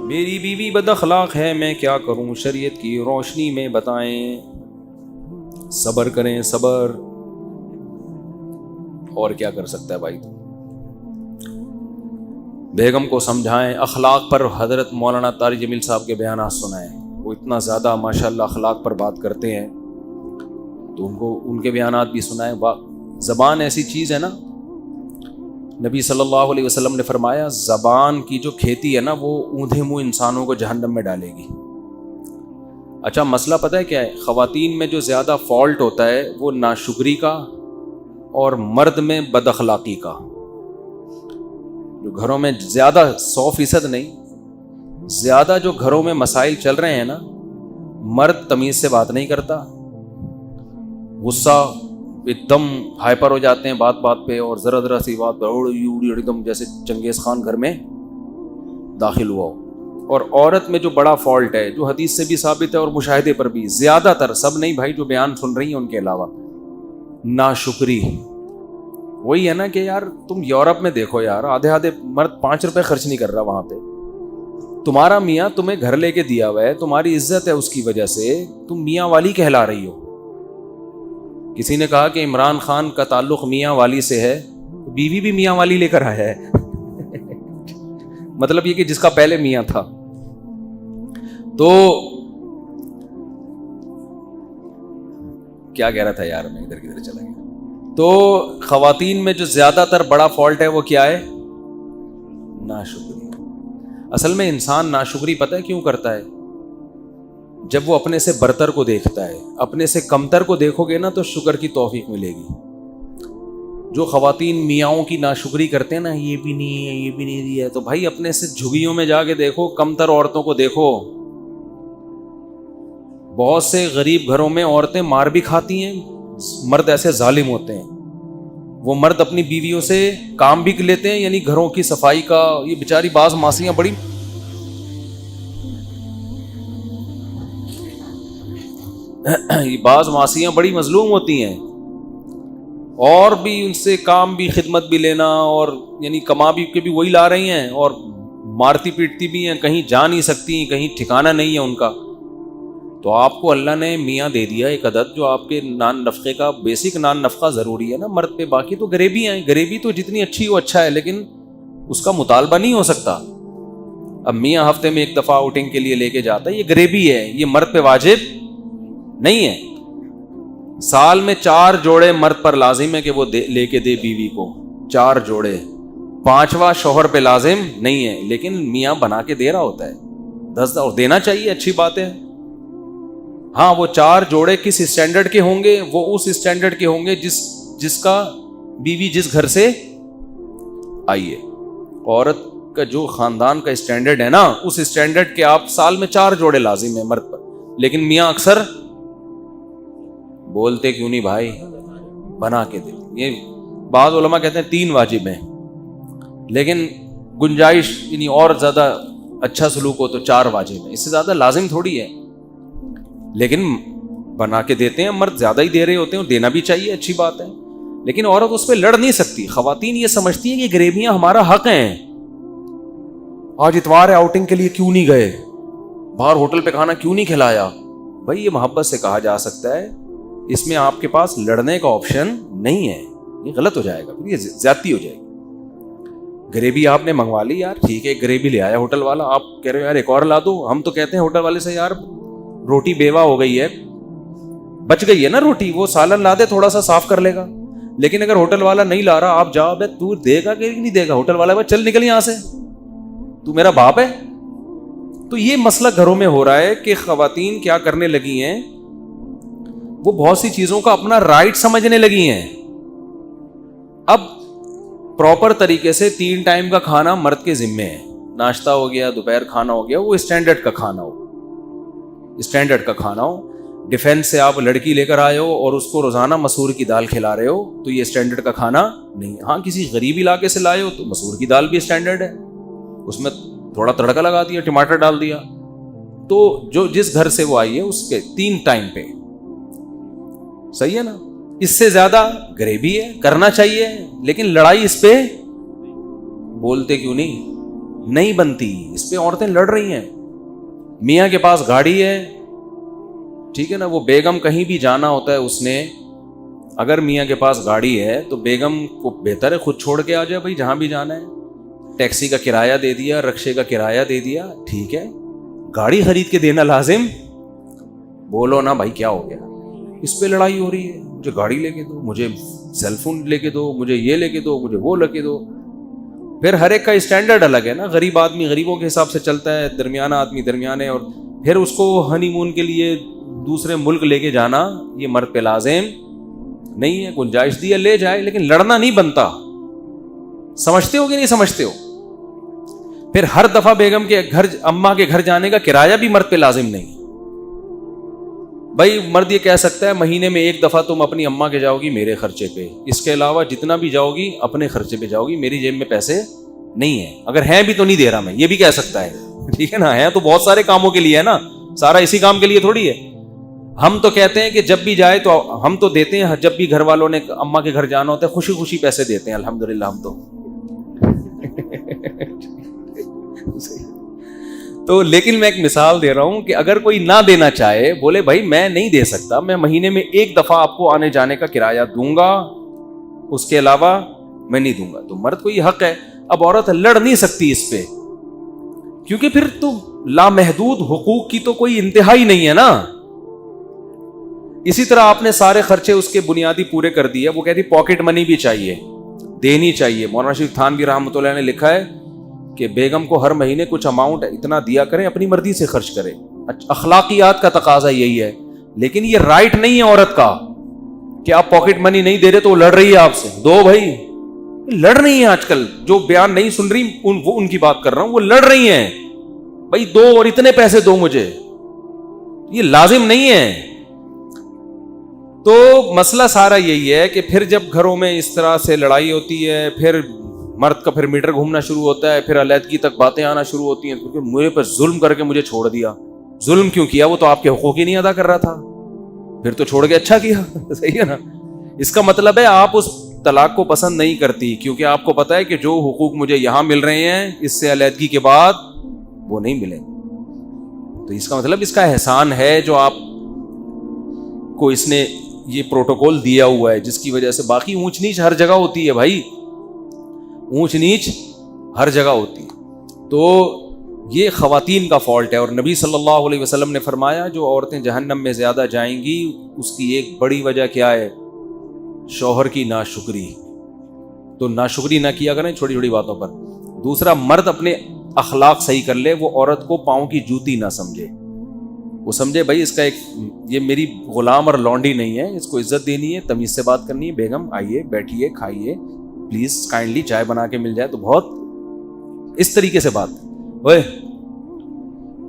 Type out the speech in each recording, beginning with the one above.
میری بیوی بد اخلاق ہے، میں کیا کروں؟ شریعت کی روشنی میں بتائیں۔ صبر کریں، صبر، اور کیا کر سکتا ہے بھائی؟ بیگم کو سمجھائیں، اخلاق پر حضرت مولانا طارق جمیل صاحب کے بیانات سنائیں، وہ اتنا زیادہ ماشاءاللہ اخلاق پر بات کرتے ہیں، تو ان کے بیانات بھی سنائیں۔ زبان ایسی چیز ہے نا، نبی صلی اللہ علیہ وسلم نے فرمایا زبان کی جو کھیتی ہے نا وہ اوندھے منہ انسانوں کو جہنم میں ڈالے گی۔ اچھا مسئلہ پتہ ہے کیا ہے؟ خواتین میں جو زیادہ فالٹ ہوتا ہے وہ ناشکری کا اور مرد میں بد اخلاقی کا۔ جو گھروں میں زیادہ 100% نہیں، زیادہ جو گھروں میں مسائل چل رہے ہیں نا، مرد تمیز سے بات نہیں کرتا، غصہ ایک دم ہائپر ہو جاتے ہیں بات بات پہ، اور ذرا ذرا سی بات پر ایک دم جیسے چنگیز خان گھر میں داخل ہوا ہو۔ اور عورت میں جو بڑا فالٹ ہے، جو حدیث سے بھی ثابت ہے اور مشاہدے پر بھی، زیادہ تر، سب نہیں بھائی جو بیان سن رہی ہیں ان کے علاوہ، ناشکری۔ وہی ہے نا کہ یار تم یورپ میں دیکھو یار، آدھے مرد 5 روپے خرچ نہیں کر رہا وہاں پہ، تمہارا میاں تمہیں گھر لے کے دیا ہوا ہے، تمہاری عزت ہے اس کی وجہ سے، تم میاں والی کہلا رہی ہو۔ کسی نے کہا کہ عمران خان کا تعلق میاں والی سے ہے، بیوی بھی میاں والی لے کر آیا ہے مطلب یہ کہ جس کا پہلے میاں تھا۔ تو کیا کہہ رہا تھا یار، میں ادھر کدھر چلا گیا۔ تو خواتین میں جو زیادہ تر بڑا فالٹ ہے وہ کیا ہے؟ ناشکری۔ اصل میں انسان ناشکری پتہ ہے کیوں کرتا ہے؟ جب وہ اپنے سے برتر کو دیکھتا ہے، اپنے سے کمتر کو دیکھو گے نا تو شکر کی توفیق ملے گی۔ جو خواتین میاؤں کی ناشکری کرتے ہیں نا، یہ بھی نہیں ہے، یہ بھی نہیں دیا، تو بھائی اپنے سے جھگیوں میں جا کے دیکھو، کمتر عورتوں کو دیکھو۔ بہت سے غریب گھروں میں عورتیں مار بھی کھاتی ہیں، مرد ایسے ظالم ہوتے ہیں، وہ مرد اپنی بیویوں سے کام بھی لیتے ہیں، یعنی گھروں کی صفائی کا۔ یہ بیچاری بعض ماسیاں بڑی بڑی مظلوم ہوتی ہیں، اور بھی ان سے کام بھی، خدمت بھی لینا، اور یعنی کما بھی کے بھی وہی لا رہی ہیں، اور مارتی پیٹتی بھی ہیں، کہیں جا نہیں سکتی، کہیں ٹھکانہ نہیں ہے ان کا۔ تو آپ کو اللہ نے میاں دے دیا ایک عدد جو آپ کے نان نفقے کا، بیسک نان نفقہ ضروری ہے نا مرد پہ، باقی تو غریبی ہیں، غریبی تو جتنی اچھی ہو اچھا ہے، لیکن اس کا مطالبہ نہیں ہو سکتا۔ اب میاں ہفتے میں ایک دفعہ آؤٹنگ کے لیے لے کے جاتا ہے، یہ غریبی ہے، یہ مرد پہ واجب نہیں ہے۔ سال میں 4 جوڑے مرد پر لازم ہے کہ وہ لے کے دے بیوی کو، 4 جوڑے، 5واں شوہر پہ لازم نہیں ہے، لیکن میاں بنا کے دے رہا ہوتا ہے 10 اور دینا چاہیے، اچھی بات ہے۔ ہاں وہ 4 جوڑے کس اسٹینڈرڈ کے ہوں گے؟ وہ اس اسٹینڈرڈ کے ہوں گے جس کا بیوی جس گھر سے آئی ہے۔ عورت کا جو خاندان کا اسٹینڈرڈ ہے نا، اس اسٹینڈرڈ کے آپ سال میں 4 جوڑے لازم ہیں مرد پر، لیکن میاں اکثر بولتے کیوں نہیں بھائی بنا کے دے۔ یہ بعض علماء کہتے ہیں 3 واجب ہیں، لیکن گنجائش یعنی اور زیادہ اچھا سلوک ہو تو 4 واجب ہیں، اس سے زیادہ لازم تھوڑی ہے، لیکن بنا کے دیتے ہیں، مرد زیادہ ہی دے رہے ہوتے ہیں، دینا بھی چاہیے، اچھی بات ہے، لیکن عورت اس پہ لڑ نہیں سکتی۔ خواتین یہ سمجھتی ہیں کہ غریبیاں ہمارا حق ہیں، آج اتوار ہے آؤٹنگ کے لیے کیوں نہیں گئے، باہر ہوٹل پہ کھانا کیوں نہیں کھلایا۔ بھائی یہ محبت سے کہا جا سکتا ہے، اس میں آپ کے پاس لڑنے کا آپشن نہیں ہے، یہ غلط ہو جائے گا، پھر یہ زیادتی ہو جائے گی۔ گریبی آپ نے منگوا لی یار، ٹھیک ہے، گریبی لے آیا ہوٹل والا، آپ کہہ رہے ہو یار ایک اور لا دو، ہم تو کہتے ہیں ہوٹل والے سے یار روٹی بیوہ ہو گئی ہے، بچ گئی ہے نا روٹی، وہ سالن لا دے تھوڑا سا صاف کر لے گا، لیکن اگر ہوٹل والا نہیں لا رہا، آپ جاؤ بے تو دے گا کہ نہیں دے گا، ہوٹل والا بھائی چل نکل یہاں سے، تو میرا باپ ہے۔ تو یہ مسئلہ گھروں میں ہو رہا ہے کہ خواتین کیا کرنے لگی ہیں، وہ بہت سی چیزوں کا اپنا رائٹ سمجھنے لگی ہیں۔ اب پراپر طریقے سے 3 ٹائم کا کھانا مرد کے ذمے ہے، ناشتہ ہو گیا، دوپہر کھانا ہو گیا، وہ اسٹینڈرڈ کا کھانا ہو، اسٹینڈرڈ کا کھانا ہو۔ ڈیفینس سے آپ لڑکی لے کر آئے ہو اور اس کو روزانہ مسور کی دال کھلا رہے ہو تو یہ اسٹینڈرڈ کا کھانا نہیں۔ ہاں کسی غریب علاقے سے لائے ہو تو مسور کی دال بھی اسٹینڈرڈ ہے، اس میں تھوڑا تڑکا لگا دیا، ٹماٹر ڈال دیا، تو جو جس گھر سے وہ آئی ہے اس کے 3 ٹائم پہ صحیح ہے نا۔ اس سے زیادہ غریبی ہے، کرنا چاہیے، لیکن لڑائی اس پہ بولتے کیوں نہیں، نہیں بنتی. اس پہ عورتیں لڑ رہی ہیں. میاں کے پاس گاڑی ہے, ٹھیک ہے نا, وہ بیگم کہیں بھی جانا ہوتا ہے اس نے, اگر میاں کے پاس گاڑی ہے تو بیگم کو بہتر ہے خود چھوڑ کے آ جائے بھائی جہاں بھی جانا ہے. ٹیکسی کا کرایہ دے دیا, رکشے کا کرایہ دے دیا, ٹھیک ہے. گاڑی خرید کے دینا لازم, بولو نا بھائی کیا ہو گیا, اس پہ لڑائی ہو رہی ہے, مجھے گاڑی لے کے دو, مجھے سیل فون لے کے دو, مجھے یہ لے کے دو, مجھے وہ لے کے دو. پھر ہر ایک کا اسٹینڈرڈ الگ ہے نا. غریب آدمی غریبوں کے حساب سے چلتا ہے, درمیانہ آدمی درمیانے, اور پھر اس کو ہنی مون کے لیے دوسرے ملک لے کے جانا یہ مرد پہ لازم نہیں ہے. گنجائش دی ہے لے جائے, لیکن لڑنا نہیں بنتا. سمجھتے ہو کہ نہیں سمجھتے ہو؟ پھر ہر دفعہ بیگم کے گھر, اماں کے گھر جانے کا کرایہ بھی مرد پہ لازم نہیں. بھائی مرد یہ کہہ سکتا ہے مہینے میں ایک دفعہ تم اپنی اماں کے جاؤ گی میرے خرچے پہ, اس کے علاوہ جتنا بھی جاؤ گی اپنے خرچے پہ جاؤ گی, میری جیب میں پیسے نہیں ہیں, اگر ہیں بھی تو نہیں دے رہا میں, یہ بھی کہہ سکتا ہے, ٹھیک ہے نا. ہے تو بہت سارے کاموں کے لیے ہے نا, سارا اسی کام کے لیے تھوڑی ہے. ہم تو کہتے ہیں کہ جب بھی جائے تو ہم تو دیتے ہیں, جب بھی گھر والوں نے اماں کے گھر جانا ہوتا ہے خوشی خوشی پیسے دیتے ہیں الحمدللہ ہم تو لیکن میں ایک مثال دے رہا ہوں کہ اگر کوئی نہ دینا چاہے, بولے بھائی میں نہیں دے سکتا, میں مہینے میں ایک دفعہ آپ کو آنے جانے کا کرایہ دوں گا, اس کے علاوہ میں نہیں دوں گا, تو مرد کو یہ حق ہے. اب عورت لڑ نہیں سکتی اس پہ, کیونکہ پھر تو لامحدود حقوق کی تو کوئی انتہا ہی نہیں ہے نا. اسی طرح آپ نے سارے خرچے اس کے بنیادی پورے کر دیے, وہ کہتی پاکٹ منی بھی چاہیے, دینی چاہیے. مولانا شریف تھانوی رحمۃ اللہ نے لکھا ہے کہ بیگم کو ہر مہینے کچھ اماؤنٹ اتنا دیا کریں, اپنی مرضی سے خرچ کرے. اخلاقیات کا تقاضا یہی ہے, لیکن یہ رائٹ نہیں ہے عورت کا کہ آپ پاکٹ منی نہیں دے رہے تو وہ لڑ رہی ہے آپ سے. دو بھائی, لڑ رہی ہیں آج کل, جو بیان نہیں سن رہی وہ ان کی بات کر رہا ہوں, وہ لڑ رہی ہیں بھائی دو اور اتنے پیسے دو مجھے, یہ لازم نہیں ہے. تو مسئلہ سارا یہی ہے کہ پھر جب گھروں میں اس طرح سے لڑائی ہوتی ہے, پھر مرد کا پھر میٹر گھومنا شروع ہوتا ہے, پھر علیحدگی تک باتیں آنا شروع ہوتی ہیں, کیونکہ مجھے پر ظلم کر کے مجھے چھوڑ دیا. ظلم کیوں کیا؟ وہ تو آپ کے حقوق ہی نہیں ادا کر رہا تھا, پھر تو چھوڑ کے اچھا کیا. صحیح ہے نا. اس کا مطلب ہے آپ اس طلاق کو پسند نہیں کرتی, کیونکہ آپ کو پتا ہے کہ جو حقوق مجھے یہاں مل رہے ہیں اس سے علیحدگی کے بعد وہ نہیں ملیں. تو اس کا مطلب اس کا احسان ہے جو آپ کو اس نے یہ پروٹوکول دیا ہوا ہے, جس کی وجہ سے باقی اونچ نیچ ہر جگہ ہوتی ہے بھائی, اونچ نیچ ہر جگہ ہوتی ہے. تو یہ خواتین کا فالٹ ہے. اور نبی صلی اللہ علیہ وسلم نے فرمایا جو عورتیں جہنم میں زیادہ جائیں گی اس کی ایک بڑی وجہ کیا ہے؟ شوہر کی ناشکری. تو ناشکری نہ کیا کریں چھوٹی چھوٹی باتوں پر. دوسرا, مرد اپنے اخلاق صحیح کر لے, وہ عورت کو پاؤں کی جوتی نہ سمجھے, وہ سمجھے بھائی اس کا ایک, یہ میری غلام اور لونڈی نہیں ہے, اس کو عزت دینی ہے, تمیز سے بات کرنی ہے. بیگم آئیے, بیٹھیے, کھائیے, پلیز کائنڈلی چائے بنا کے مل جائے تو بہت اس طریقے سے بات. اوے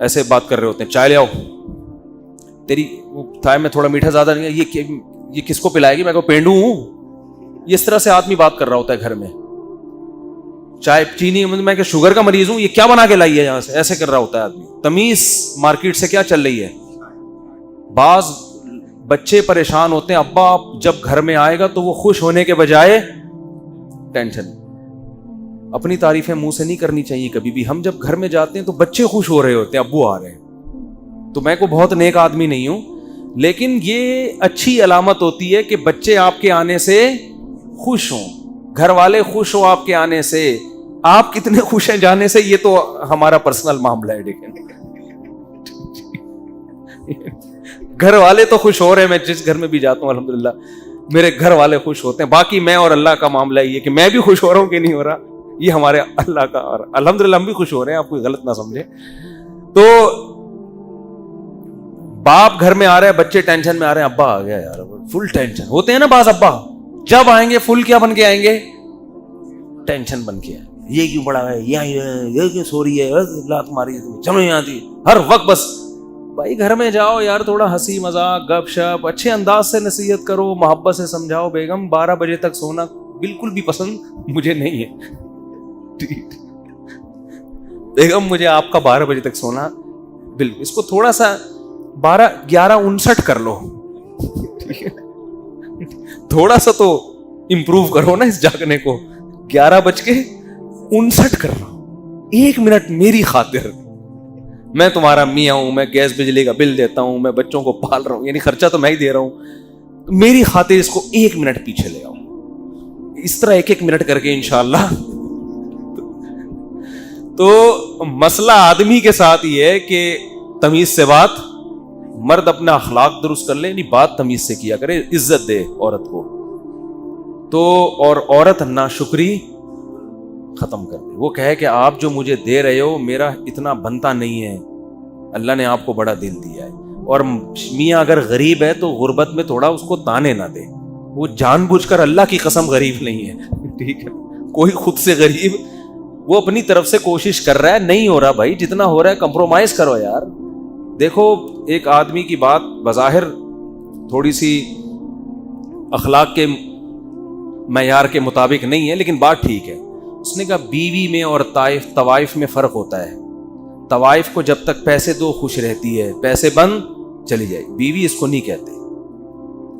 ایسے بات کر رہے ہوتے ہیں, چائے لے آؤ, تیری چائے میں تھوڑا میٹھا زیادہ نہیں ہے, یہ کس کو پلائے گی, میں کو پینڈو ہوں. اس طرح سے آدمی بات کر رہا ہوتا ہے گھر میں. چائے چینی, میں کہ شوگر کا مریض ہوں, یہ کیا بنا کے لائی ہے یہاں سے, ایسے کر رہا ہوتا ہے آدمی. تمیز مارکیٹ سے کیا چل رہی ہے. بعض بچے پریشان ہوتے ہیں, ابا جب گھر میں آئے گا تو وہ خوش ہونے کے بجائے ٹینشن. اپنی تعریفیں منہ سے نہیں کرنی چاہیے کبھی بھی. ہم جب گھر میں جاتے ہیں تو بچے خوش ہو رہے ہوتے ہیں, ابو آ رہے ہیں. تو میں کو بہت نیک آدمی نہیں ہوں, لیکن یہ اچھی علامت ہوتی ہے کہ بچے آپ کے آنے سے خوش ہوں, گھر والے خوش ہوں آپ کے آنے سے. آپ کتنے خوش ہیں جانے سے یہ تو ہمارا پرسنل معاملہ ہے. گھر والے تو خوش ہو رہے ہیں, میں جس گھر میں بھی جاتا ہوں الحمدللہ میرے گھر والے خوش ہوتے ہیں. باقی میں اور اللہ کا معاملہ یہ کہ میں بھی خوش ہو رہا ہوں کہ نہیں ہو رہا, یہ ہمارے اللہ کا, اور الحمدللہ ہم بھی خوش ہو رہے ہیں, آپ کوئی غلط نہ سمجھے. تو باپ گھر میں آ رہے ہیں, بچے ٹینشن میں آ رہے ہیں, ابا آ گیا یار, فل ٹینشن ہوتے ہیں نا بعض ابا. جب آئیں گے فل کیا بن کے آئیں گے؟ ٹینشن بن کے آئیں گے. یہ کیوں بڑا ہے, یہ کیوں سو رہی ہے, لات ماری ہے, چلو یہاں تھی ہر وقت. بس بھائی گھر میں جاؤ یار, تھوڑا ہنسی مذاق گپ شپ اچھے انداز سے نصیحت کرو, محبت سے سمجھاؤ. بیگم 12 بجے تک سونا بالکل بھی پسند مجھے نہیں ہے. بیگم مجھے آپ کا 12 بجے تک سونا بالکل, اس کو تھوڑا سا 11:59 کر لو, تھوڑا سا تو امپروو کرو نا اس جاگنے کو. 11:59 کر لو, 1 منٹ میری خاطر. میں تمہارا میاں ہوں, میں گیس بجلی کا بل دیتا ہوں, میں بچوں کو پال رہا ہوں, یعنی خرچہ تو میں ہی دے رہا ہوں, میری خاطر اس کو 1 منٹ پیچھے لے آؤ. اس طرح 1 منٹ کر کے انشاءاللہ. تو مسئلہ آدمی کے ساتھ یہ ہے کہ تمیز سے بات, مرد اپنا اخلاق درست کر لے, یعنی بات تمیز سے کیا کرے, عزت دے عورت کو. تو اور عورت ناشکری ختم کر دے, وہ کہے کہ آپ جو مجھے دے رہے ہو میرا اتنا بنتا نہیں ہے, اللہ نے آپ کو بڑا دل دیا ہے. اور میاں اگر غریب ہے تو غربت میں تھوڑا اس کو تانے نہ دے, وہ جان بوجھ کر اللہ کی قسم غریب نہیں ہے, ٹھیک ہے, کوئی خود سے غریب, وہ اپنی طرف سے کوشش کر رہا ہے, نہیں ہو رہا بھائی, جتنا ہو رہا ہے کمپرومائز کرو یار. دیکھو ایک آدمی کی بات بظاہر تھوڑی سی اخلاق کے معیار کے مطابق نہیں ہے, لیکن بات ٹھیک ہے. اس نے کہا بیوی میں اور طوائف میں فرق ہوتا ہے. طوائف کو جب تک پیسے دو خوش رہتی ہے, پیسے بند چلی جائے. بیوی اس کو نہیں کہتے.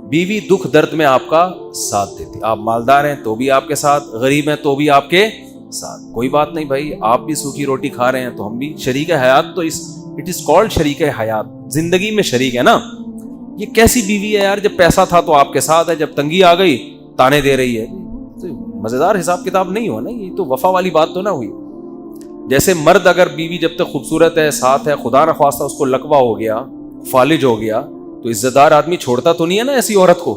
بیوی دکھ درد میں آپ کا ساتھ دیتی. آپ مالدار ہیں تو بھی آپ کے ساتھ, غریب ہیں تو بھی آپ کے ساتھ, کوئی بات نہیں بھائی, آپ بھی سوکھی روٹی کھا رہے ہیں تو ہم بھی شریک حیات. تو اٹ از کالڈ شریک حیات, زندگی میں شریک ہے نا. یہ کیسی بیوی ہے یار, جب پیسہ تھا تو آپ کے ساتھ ہے, جب تنگی آ گئی تانے دے رہی ہے. مزیدار حساب کتاب نہیں ہوا نا, یہ تو وفا والی بات تو نہ ہوئی. جیسے مرد اگر بیوی جب تک خوبصورت ہے, ساتھ ہے, خدا نہ خواستہ اس کو لقوہ ہو گیا, فالج ہو گیا, تو عزت دار آدمی چھوڑتا تو نہیں ہے نا ایسی عورت کو.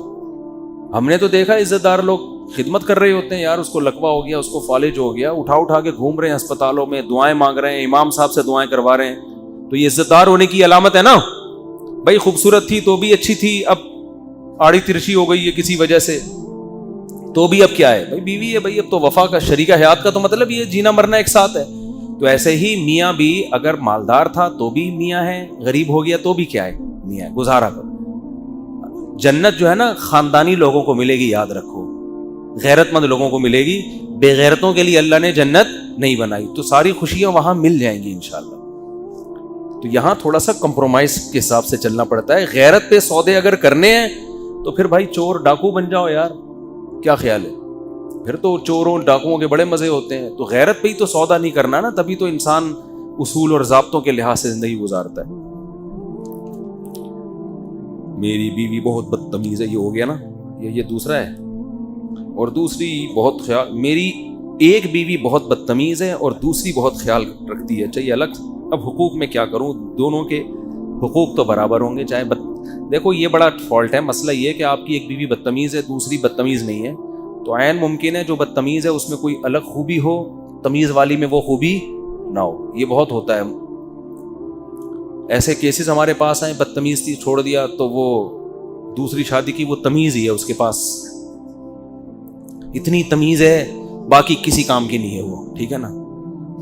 ہم نے تو دیکھا عزت دار لوگ خدمت کر رہے ہوتے ہیں, یار اس کو لقوہ ہو گیا, اس کو فالج ہو گیا, اٹھا کے گھوم رہے ہیں اسپتالوں میں, دعائیں مانگ رہے ہیں, امام صاحب سے دعائیں کروا رہے ہیں. تو یہ عزت دار ہونے کی علامت ہے نا بھائی. خوبصورت تھی تو بھی اچھی تھی, اب آڑی ترچی ہو گئی ہے کسی وجہ سے, تو بھی اب کیا ہے بھائی, بیوی ہے بھائی, اب تو وفا کا شریک حیات کا تو مطلب یہ جینا مرنا ایک ساتھ ہے. تو ایسے ہی میاں بھی اگر مالدار تھا تو بھی میاں ہے, غریب ہو گیا تو بھی کیا ہے, میاں ہے, گزارا کرو. جنت جو ہے نا خاندانی لوگوں کو ملے گی, یاد رکھو, غیرت مند لوگوں کو ملے گی, بے غیرتوں کے لیے اللہ نے جنت نہیں بنائی. تو ساری خوشیاں وہاں مل جائیں گی انشاءاللہ. تو یہاں تھوڑا سا کمپرومائز کے حساب سے چلنا پڑتا ہے. غیرت پہ سودے اگر کرنے ہیں تو پھر بھائی چور ڈاکو بن جاؤ یار, کیا خیال ہے, پھر تو چوروں ڈاکوؤں کے بڑے مزے ہوتے ہیں. تو غیرت پہ ہی تو سودا نہیں کرنا نا, تبھی تو انسان اصول اور ضابطوں کے لحاظ سے زندگی گزارتا ہے. میری بیوی بہت بدتمیز ہے, یہ ہو گیا نا, یہ دوسرا ہے. اور دوسری بہت خیال, میری ایک بیوی بہت بدتمیز ہے اور دوسری بہت خیال رکھتی ہے. چاہیے الگ, اب حقوق میں کیا کروں, دونوں کے حقوق تو برابر ہوں گے. چاہے دیکھو یہ بڑا فالٹ ہے, مسئلہ یہ کہ آپ کی ایک بیوی بدتمیز ہے, دوسری بدتمیز نہیں ہے, تو عین ممکن ہے جو بدتمیز ہے اس میں کوئی الگ خوبی ہو, تمیز والی میں وہ خوبی نہ ہو. یہ بہت ہوتا ہے, ایسے کیسز ہمارے پاس آئے, بدتمیز تھی چھوڑ دیا تو وہ دوسری شادی کی, وہ تمیز ہی ہے اس کے پاس, اتنی تمیز ہے باقی کسی کام کی نہیں ہے وہ, ٹھیک ہے نا.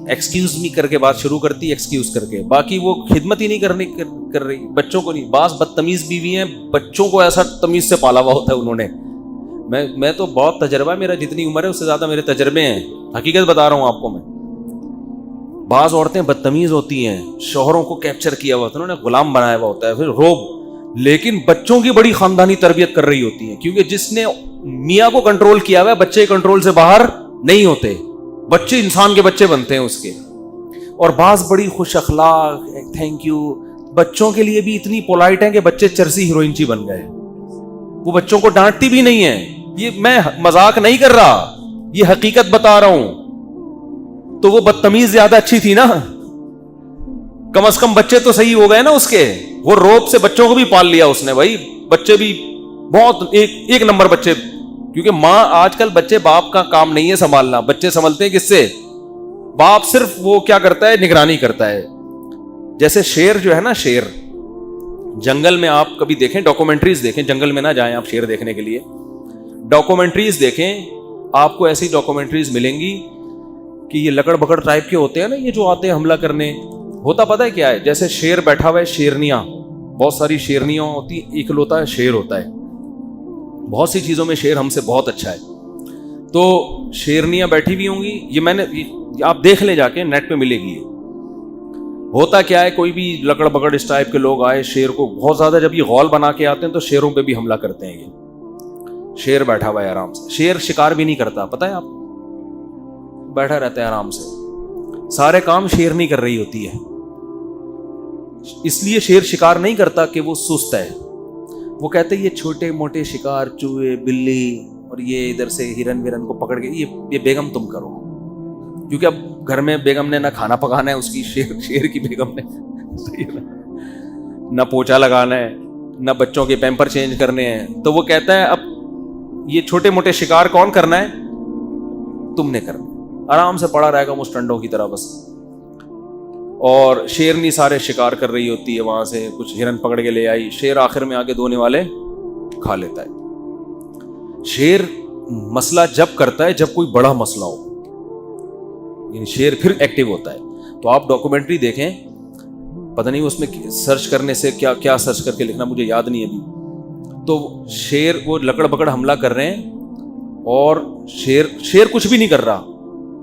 ایکسکیوز می کر کے بات شروع کرتی, ایکسکیوز کر کے, باقی وہ خدمت ہی نہیں کر رہی, بچوں کو نہیں. بعض بدتمیز بیوی ہیں, بچوں کو ایسا تمیز سے پالا ہوا ہوتا ہے انہوں نے. میں تو بہت تجربہ ہے میرا, جتنی عمر ہے اس سے زیادہ میرے تجربے ہیں, حقیقت بتا رہا ہوں آپ کو میں. بعض عورتیں بدتمیز ہوتی ہیں, شوہروں کو کیپچر کیا ہوا ہوتا ہے, انہوں نے غلام بنایا ہوا ہوتا ہے, پھر روب, لیکن بچوں کی بڑی خاندانی تربیت کر رہی ہوتی ہیں, کیونکہ جس نے میاں کو کنٹرول کیا ہوا ہے بچے کنٹرول سے باہر نہیں ہوتے, بچے انسان کے بچے بنتے ہیں اس کے. اور بعض بڑی خوش اخلاق, تھینک یو, بچوں کے لیے بھی اتنی پولائٹ ہیں کہ بچے چرسی ہیروئنچی بن گئے, وہ بچوں کو ڈانٹتی بھی نہیں ہے. یہ میں مذاق نہیں کر رہا, یہ حقیقت بتا رہا ہوں. تو وہ بدتمیز زیادہ اچھی تھی نا, کم از کم بچے تو صحیح ہو گئے نا اس کے. وہ روب سے بچوں کو بھی پال لیا اس نے بھائی, بچے بھی بہت ایک نمبر بچے, کیونکہ ماں آج کل بچے, باپ کا کام نہیں ہے سنبھالنا, بچے سنبھلتے ہیں کس سے, باپ صرف وہ کیا کرتا ہے, نگرانی کرتا ہے. جیسے شیر جو ہے نا, شیر جنگل میں آپ کبھی دیکھیں, ڈاکومنٹریز دیکھیں, جنگل میں نہ جائیں آپ شیر دیکھنے کے لیے, ڈاکومنٹریز دیکھیں, آپ کو ایسی ڈاکومنٹریز ملیں گی کہ یہ لکڑ بکڑ ٹائپ کے ہوتے ہیں نا, یہ جو آتے ہیں حملہ کرنے. ہوتا پتہ ہے کیا ہے, جیسے شیر بیٹھا ہوا ہے, شیرنیاں, بہت ساری شیرنیاں ہوتی, اکلوتا شیر ہوتا ہے, بہت سی چیزوں میں شیر ہم سے بہت اچھا ہے. تو شیرنیاں بیٹھی ہوئی ہوں گی, یہ میں نے, آپ دیکھ لیں جا کے, نیٹ پہ ملے گی. ہوتا کیا ہے, کوئی بھی لکڑ بکڑ اس ٹائپ کے لوگ آئے, شیر کو بہت زیادہ جب یہ غول بنا کے آتے ہیں تو شیروں پہ بھی حملہ کرتے ہیں. یہ شیر بیٹھا ہوا ہے آرام سے, شیر شکار بھی نہیں کرتا, پتہ ہے آپ, بیٹھا رہتا ہے آرام سے. سارے کام شیرنی کر رہی ہوتی ہے. اس لیے شیر شکار نہیں کرتا کہ وہ سست ہے. وہ کہتے ہیں یہ چھوٹے موٹے شکار, چوہے, بلی اور یہ ادھر سے ہرن ورن کو پکڑ کے یہ بیگم تم کرو, کیونکہ اب گھر میں بیگم نے نہ کھانا پکانا ہے اس کی, شیر کی بیگم نے نہ پوچھا لگانا ہے, نہ بچوں کے پیمپر چینج کرنے ہیں. تو وہ کہتا ہے اب یہ چھوٹے موٹے شکار کون کرنا ہے, تم نے کرنا. آرام سے پڑا رہے گا اس ٹنڈوں کی طرح بس. اور شیرنی سارے شکار کر رہی ہوتی ہے, وہاں سے کچھ ہرن پکڑ کے لے آئی, شیر آخر میں آگے دھونے والے کھا لیتا ہے. شیر مسئلہ جب کرتا ہے جب کوئی بڑا مسئلہ ہو, یعنی شیر پھر ایکٹیو ہوتا ہے. تو آپ ڈاکومنٹری دیکھیں, پتہ نہیں اس میں سرچ کرنے سے کیا سرچ کر کے لکھنا مجھے یاد نہیں ابھی. تو شیر وہ لکڑ پکڑ حملہ کر رہے ہیں اور شیر کچھ بھی نہیں کر رہا,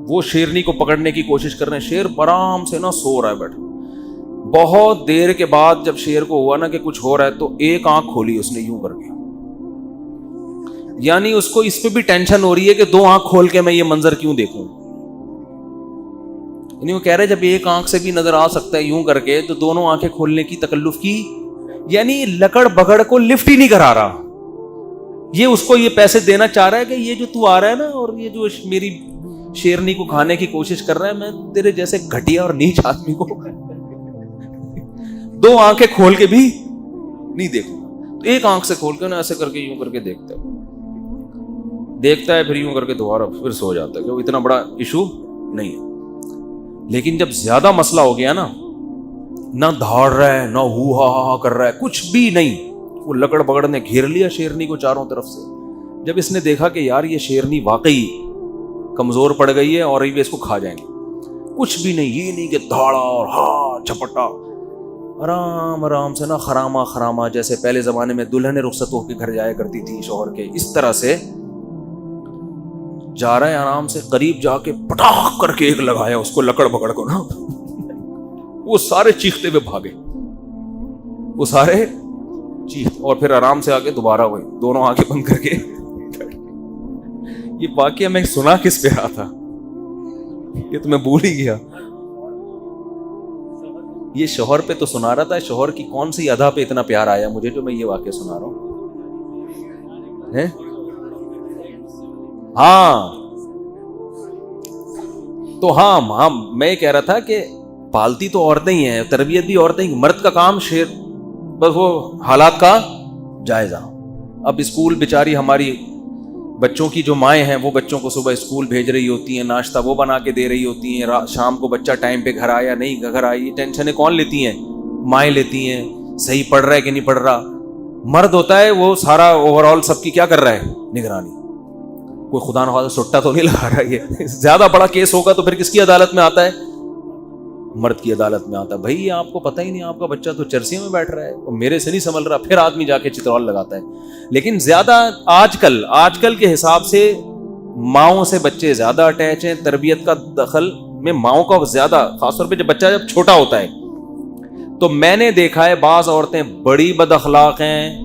وہ شیرنی کو پکڑنے کی کوشش کر رہے ہیں. شیر آرام سے نا سو رہا ہے بیٹھا. بہت دیر کے بعد جب شیر کو ہوا نا کہ کچھ ہو رہا ہے تو ایک آنکھ کھولی اس نے یوں کر کے, یعنی اس کو اس پہ بھی ٹینشن ہو رہی ہے کہ دو آنکھ کھول کے میں یہ منظر کیوں دیکھوں. یعنی وہ کہہ رہے جب ایک آنکھ سے بھی نظر آ سکتا ہے یوں کر کے تو دونوں آنکھیں کھولنے کی تکلف کی, یعنی لکڑ بگڑ کو لفٹ ہی نہیں کرا رہا. یہ اس کو یہ پیسے دینا چاہ رہا ہے کہ یہ جو تو آ رہا ہے نا اور یہ جو میری شیرنی کو کھانے کی کوشش کر رہا ہے, میں تیرے جیسے گھٹیا اور نیچ آدمی کو دو آنکھیں کھول کے بھی نہیں دیکھوں. تو ایک آنکھ سے کھول کے نا ایسے کر کے یوں کر کے دیکھتا ہے پھر یوں کر کے دوبارہ پھر سو جاتا ہے, کیونکہ اتنا بڑا ایشو نہیں ہے. لیکن جب زیادہ مسئلہ ہو گیا نا, نہ دھاڑ رہا ہے نہ ہو ہا کر رہا ہے, کچھ بھی نہیں, وہ لکڑ بگڑ نے گھیر لیا شیرنی کو چاروں طرف سے. جب اس نے دیکھا کہ یار یہ شیرنی واقعی کمزور پڑ گئی ہے اور یہ اس کو کھا جائیں گے, کچھ بھی نہیں, یہ نہیں کہ دھاڑا اور ہا چھپٹا, آرام سے نا خراما جیسے پہلے زمانے میں دلہنیں رخصت ہو کے گھر جایا کرتی تھی شوہر کے, اس طرح سے جا رہا ہے آرام سے. قریب جا کے پٹاخ کر کے ایک لگایا اس کو لکڑ پکڑ کو نا, وہ سارے چیختے ہوئے بھاگے, وہ سارے چیخ, اور پھر آرام سے آگے دوبارہ وہی دونوں آنکھیں بند کر کے. یہ واقعہ میں سنا کس پہ رہا تھا یہ تو میں بھول ہی گیا. یہ شوہر پہ تو سنا رہا تھا, شوہر کی کون سی ادا پہ اتنا پیار آیا مجھے جو میں یہ واقعہ سنا رہا ہوں. ہاں تو ہاں میں یہ کہہ رہا تھا کہ پالتی تو عورتیں ہی ہیں, تربیت بھی عورتیں ہی, مرد کا کام شیر بس وہ حالات کا جائزہ. اب اسکول بیچاری ہماری بچوں کی جو مائیں ہیں وہ بچوں کو صبح اسکول بھیج رہی ہوتی ہیں, ناشتہ وہ بنا کے دے رہی ہوتی ہیں, شام کو بچہ ٹائم پہ گھر آیا نہیں گھر آئی, ٹینشنیں کون لیتی ہیں, مائیں لیتی ہیں. صحیح پڑھ رہا ہے کہ نہیں پڑھ رہا, مرد ہوتا ہے وہ سارا اوور آل سب کی کیا کر رہا ہے, نگرانی. کوئی خدا نخواستہ سٹا تو نہیں لگا رہا. یہ زیادہ بڑا کیس ہوگا تو پھر کس کی عدالت میں آتا ہے, مرد کی عدالت میں آتا ہے. بھائی آپ کو پتہ ہی نہیں, آپ کا بچہ تو چرسی میں بیٹھ رہا ہے اور میرے سے نہیں سنبھل رہا, پھر آدمی جا کے چترول لگاتا ہے. لیکن زیادہ آج کل کے حساب سے ماؤں سے بچے زیادہ اٹیچ ہیں, تربیت کا دخل میں ماؤں کا زیادہ, خاص طور پہ جب بچہ جب چھوٹا ہوتا ہے. تو میں نے دیکھا ہے بعض عورتیں بڑی بد اخلاق ہیں,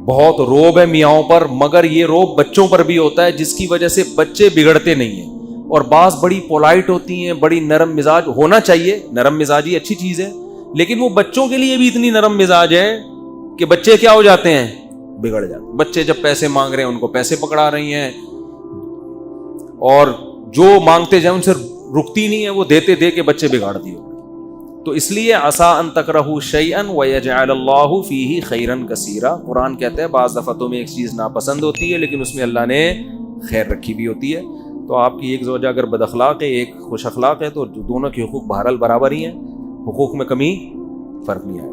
بہت روب ہے میاؤں پر, مگر یہ روب بچوں پر بھی ہوتا ہے جس کی وجہ سے بچے بگڑتے نہیں ہیں. اور بعض بڑی پولائٹ ہوتی ہیں, بڑی نرم مزاج, ہونا چاہیے, نرم مزاجی اچھی چیز ہے, لیکن وہ بچوں کے لیے بھی اتنی نرم مزاج ہے کہ بچے کیا ہو جاتے ہیں, بگڑ جاتے ہیں. بچے جب پیسے مانگ رہے ہیں ان کو پیسے پکڑا رہی ہیں, اور جو مانگتے جائیں ان سے رکتی نہیں ہے, وہ دیتے دے کے بچے بگاڑ دیے. تو اس لیے عسیٰ ان تکرہوا شیئا ویجعل اللہ فیہ خیرا کثیرا. قرآن کہتا ہے بعض دفعہ تمہیں ایک چیز ناپسند ہوتی ہے لیکن اس میں اللہ نے خیر رکھی بھی ہوتی ہے. تو آپ کی ایک زوجہ اگر بد اخلاق ہے, ایک خوش اخلاق ہے, تو دونوں کے حقوق بہرحال برابر ہی ہیں, حقوق میں کمی فرق نہیں آئے.